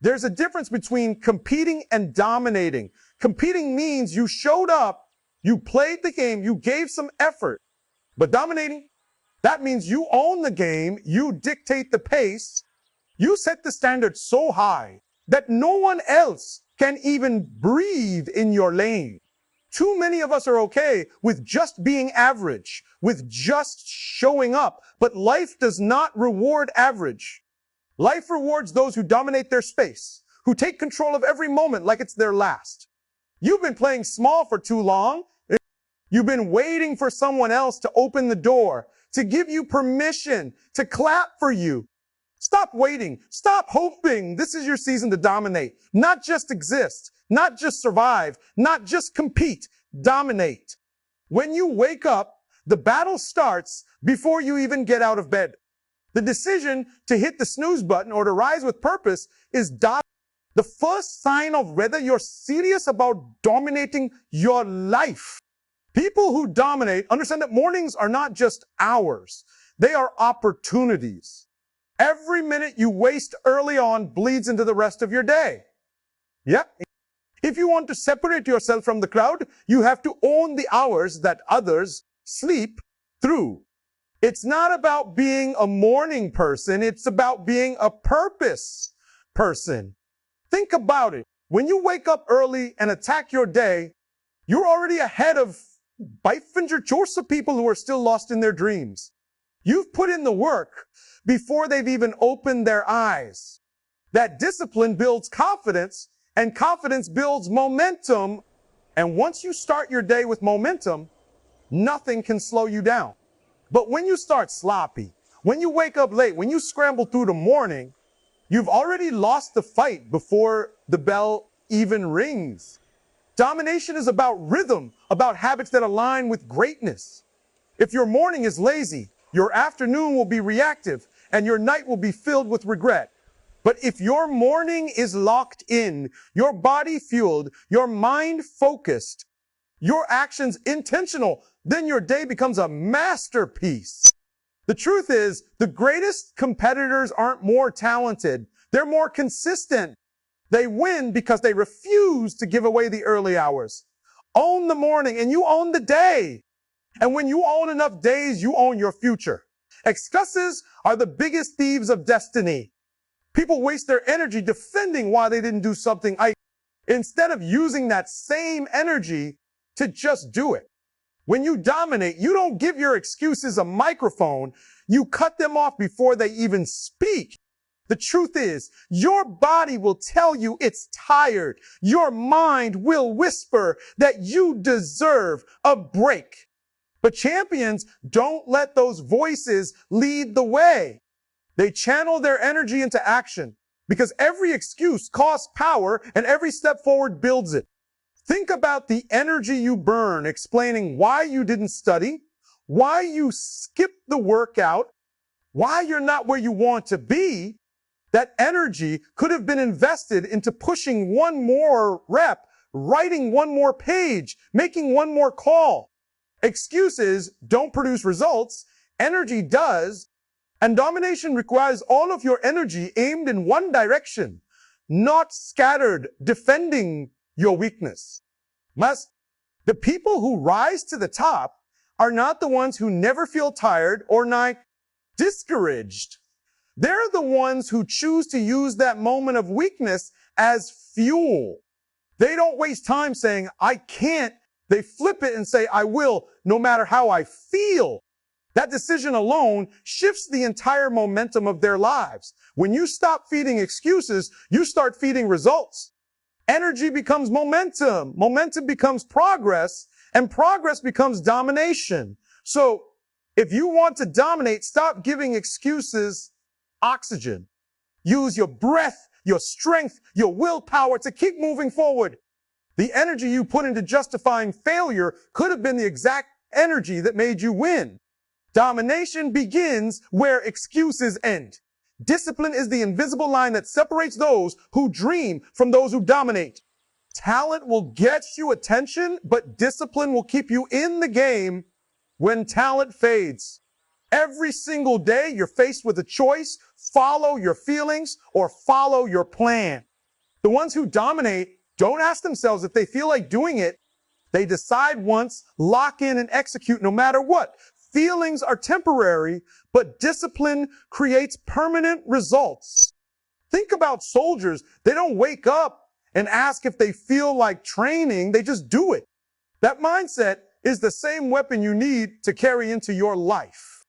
There's a difference between competing and dominating. Competing means you showed up, you played the game, you gave some effort. But dominating, that means you own the game, you dictate the pace, you set the standard so high that no one else can even breathe in your lane. Too many of us are okay with just being average, with just showing up, but life does not reward average. Life rewards those who dominate their space, who take control of every moment like it's their last. You've been playing small for too long. You've been waiting for someone else to open the door, to give you permission, to clap for you. Stop waiting. Stop hoping. This is your season to dominate. Not just exist, not just survive, not just compete. Dominate. When you wake up, the battle starts before you even get out of bed. The decision to hit the snooze button or to rise with purpose is the first sign of whether you're serious about dominating your life. People who dominate understand that mornings are not just hours. They are opportunities. Every minute you waste early on bleeds into the rest of your day. Yeah. If you want to separate yourself from the crowd, you have to own the hours that others sleep through. It's not about being a morning person. It's about being a purpose person. Think about it. When you wake up early and attack your day, you're already ahead of Beifinger Chorsa people who are still lost in their dreams. You've put in the work before they've even opened their eyes. That discipline builds confidence, and confidence builds momentum. And once you start your day with momentum, nothing can slow you down. But when you start sloppy, when you wake up late, when you scramble through the morning, you've already lost the fight before the bell even rings. Domination is about rhythm, about habits that align with greatness. If your morning is lazy, your afternoon will be reactive and your night will be filled with regret. But if your morning is locked in, your body fueled, your mind focused, your actions intentional, then your day becomes a masterpiece. The truth is, the greatest competitors aren't more talented. They're more consistent. They win because they refuse to give away the early hours. Own the morning and you own the day. And when you own enough days, you own your future. Excuses are the biggest thieves of destiny. People waste their energy defending why they didn't do something instead of using that same energy to just do it. When you dominate, you don't give your excuses a microphone. You cut them off before they even speak. The truth is, your body will tell you it's tired. Your mind will whisper that you deserve a break. But champions don't let those voices lead the way. They channel their energy into action because every excuse costs power and every step forward builds it. Think about the energy you burn explaining why you didn't study, why you skipped the workout, why you're not where you want to be. That energy could have been invested into pushing one more rep, writing one more page, making one more call. Excuses don't produce results. Energy does. And domination requires all of your energy aimed in one direction, not scattered, defending your weakness. The people who rise to the top are not the ones who never feel tired or not discouraged. They're the ones who choose to use that moment of weakness as fuel. They don't waste time saying, I can't. They flip it and say, I will, no matter how I feel. That decision alone shifts the entire momentum of their lives. When you stop feeding excuses, you start feeding results. Energy becomes momentum. Momentum becomes progress, and progress becomes domination. So if you want to dominate, stop giving excuses oxygen. Use your breath, your strength, your willpower to keep moving forward. The energy you put into justifying failure could have been the exact energy that made you win. Domination begins where excuses end. Discipline is the invisible line that separates those who dream from those who dominate. Talent will get you attention, but discipline will keep you in the game when talent fades. Every single day, you're faced with a choice: follow your feelings or follow your plan. The ones who dominate don't ask themselves if they feel like doing it. They decide once, lock in, and execute no matter what. Feelings are temporary, but discipline creates permanent results. Think about soldiers. They don't wake up and ask if they feel like training. They just do it. That mindset is the same weapon you need to carry into your life.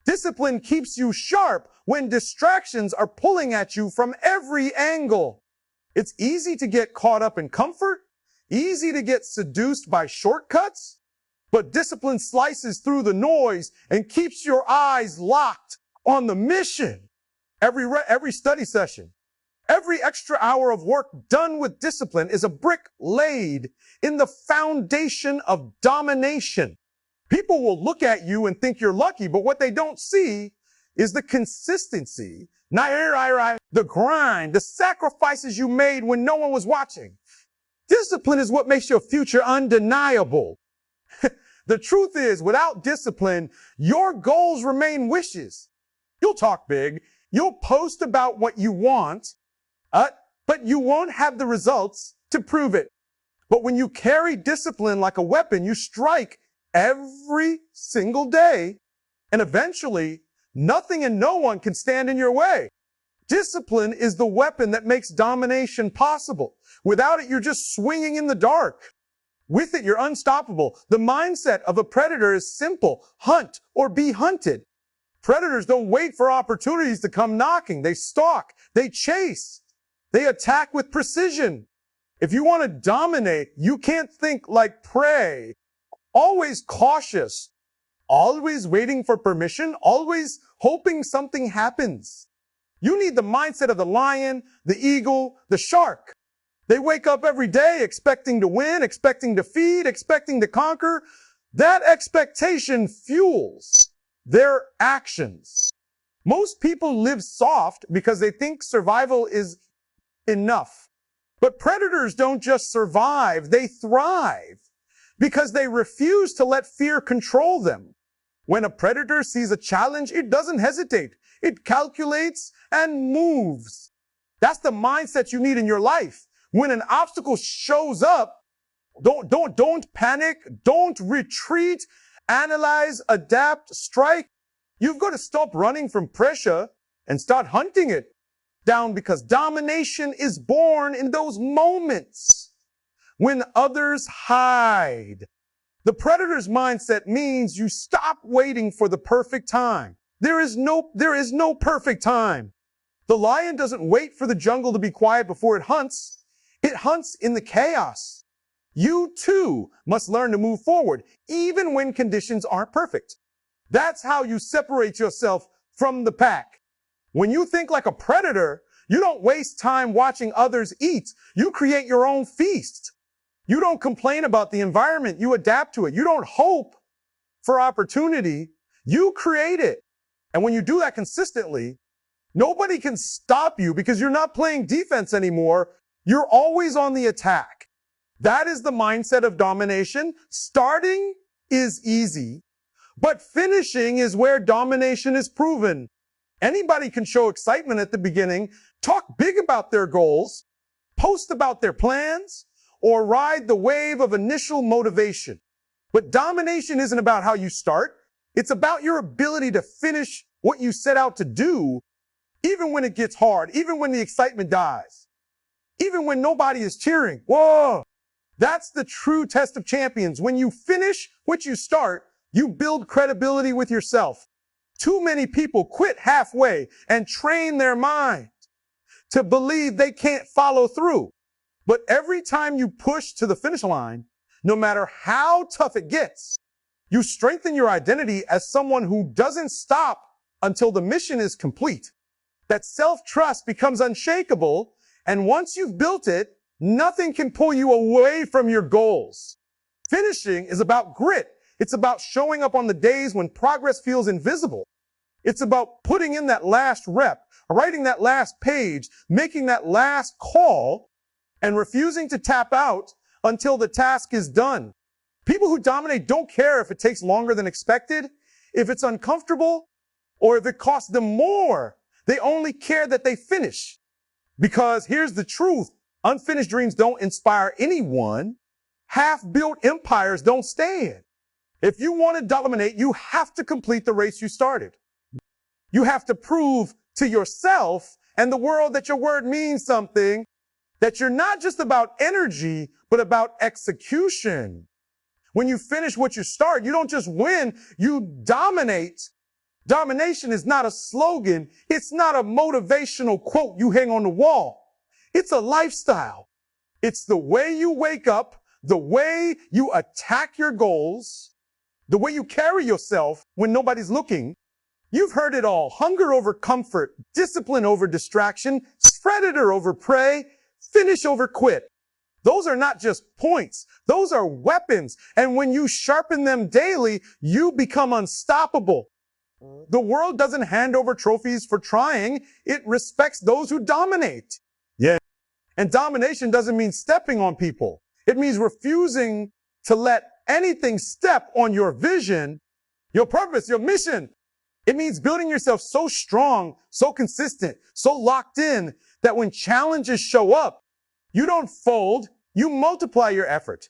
Discipline keeps you sharp when distractions are pulling at you from every angle. It's easy to get caught up in comfort, easy to get seduced by shortcuts, but discipline slices through the noise and keeps your eyes locked on the mission. Every study session, every extra hour of work done with discipline is a brick laid in the foundation of domination. People will look at you and think you're lucky, but what they don't see is the consistency, the grind, the sacrifices you made when no one was watching. Discipline is what makes your future undeniable. The truth is, without discipline, your goals remain wishes. You'll talk big, you'll post about what you want, but you won't have the results to prove it. But when you carry discipline like a weapon, you strike every single day, and eventually, nothing and no one can stand in your way. Discipline is the weapon that makes domination possible. Without it, you're just swinging in the dark. With it, you're unstoppable. The mindset of a predator is simple: hunt or be hunted. Predators don't wait for opportunities to come knocking. They stalk, they chase, they attack with precision. If you want to dominate, you can't think like prey. Always cautious, always waiting for permission, always hoping something happens. You need the mindset of the lion, the eagle, the shark. They wake up every day expecting to win, expecting to feed, expecting to conquer. That expectation fuels their actions. Most people live soft because they think survival is enough. But predators don't just survive, they thrive because they refuse to let fear control them. When a predator sees a challenge, it doesn't hesitate. It calculates and moves. That's the mindset you need in your life. When an obstacle shows up, don't panic, don't retreat, analyze, adapt, strike. You've got to stop running from pressure and start hunting it down, because domination is born in those moments when others hide. The predator's mindset means you stop waiting for the perfect time. There is no perfect time. The lion doesn't wait for the jungle to be quiet before it hunts. It hunts in the chaos. You too must learn to move forward, even when conditions aren't perfect. That's how you separate yourself from the pack. When you think like a predator, you don't waste time watching others eat. You create your own feast. You don't complain about the environment. You adapt to it. You don't hope for opportunity. You create it. And when you do that consistently, nobody can stop you because you're not playing defense anymore. You're always on the attack. That is the mindset of domination. Starting is easy, but finishing is where domination is proven. Anybody can show excitement at the beginning, talk big about their goals, post about their plans, or ride the wave of initial motivation. But domination isn't about how you start. It's about your ability to finish what you set out to do, even when it gets hard, even when the excitement dies, even when nobody is cheering. Whoa! That's the true test of champions. When you finish what you start, you build credibility with yourself. Too many people quit halfway and train their mind to believe they can't follow through. But every time you push to the finish line, no matter how tough it gets, you strengthen your identity as someone who doesn't stop until the mission is complete. That self-trust becomes unshakable, and once you've built it, nothing can pull you away from your goals. Finishing is about grit. It's about showing up on the days when progress feels invisible. It's about putting in that last rep, writing that last page, making that last call, and refusing to tap out until the task is done. People who dominate don't care if it takes longer than expected, if it's uncomfortable, or if it costs them more. They only care that they finish. Because here's the truth, Unfinished dreams don't inspire anyone. Half-built empires don't stand. If you want to dominate, you have to complete the race you started. You have to prove to yourself and the world that your word means something, that you're not just about energy, but about execution. When you finish what you start, you don't just win, you dominate. Domination is not a slogan. It's not a motivational quote you hang on the wall. It's a lifestyle. It's the way you wake up, the way you attack your goals, the way you carry yourself when nobody's looking. You've heard it all. Hunger over comfort, discipline over distraction, predator over prey, finish over quit. Those are not just points. Those are weapons. And when you sharpen them daily, you become unstoppable. The world doesn't hand over trophies for trying. It respects those who dominate. Yeah. And domination doesn't mean stepping on people. It means refusing to let anything step on your vision, your purpose, your mission. It means building yourself so strong, so consistent, so locked in that when challenges show up, you don't fold, you multiply your effort.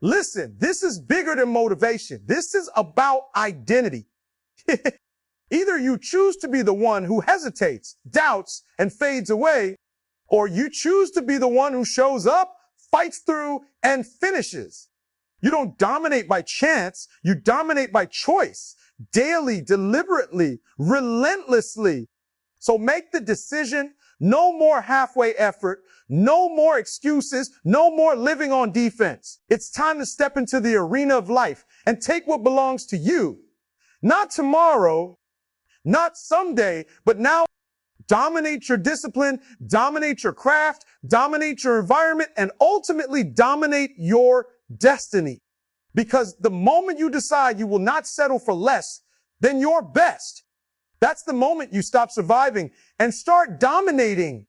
Listen, this is bigger than motivation. This is about identity. Either you choose to be the one who hesitates, doubts, and fades away, or you choose to be the one who shows up, fights through, and finishes. You don't dominate by chance, you dominate by choice, daily, deliberately, relentlessly. So make the decision, no more halfway effort, no more excuses, no more living on defense. It's time to step into the arena of life and take what belongs to you. Not tomorrow, not someday, but now. Dominate your discipline, dominate your craft, dominate your environment, and ultimately dominate your destiny. Because the moment you decide you will not settle for less than your best, that's the moment you stop surviving and start dominating.